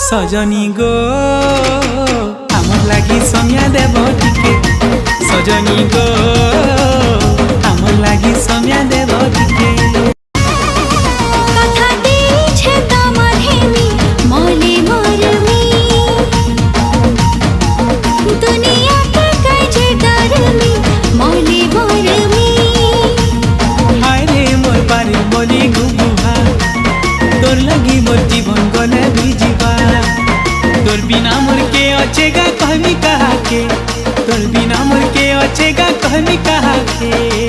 सजनी गो आमर लागी समिया देव टिके सजनी गो आमर लागी समिया देव टिके तोर लगी मोर जीवन गले भी जीवा तोर बिना मोर के अचेगा कहमी कहा के तोर बिना मोर के अचेगा कहमी कहा के।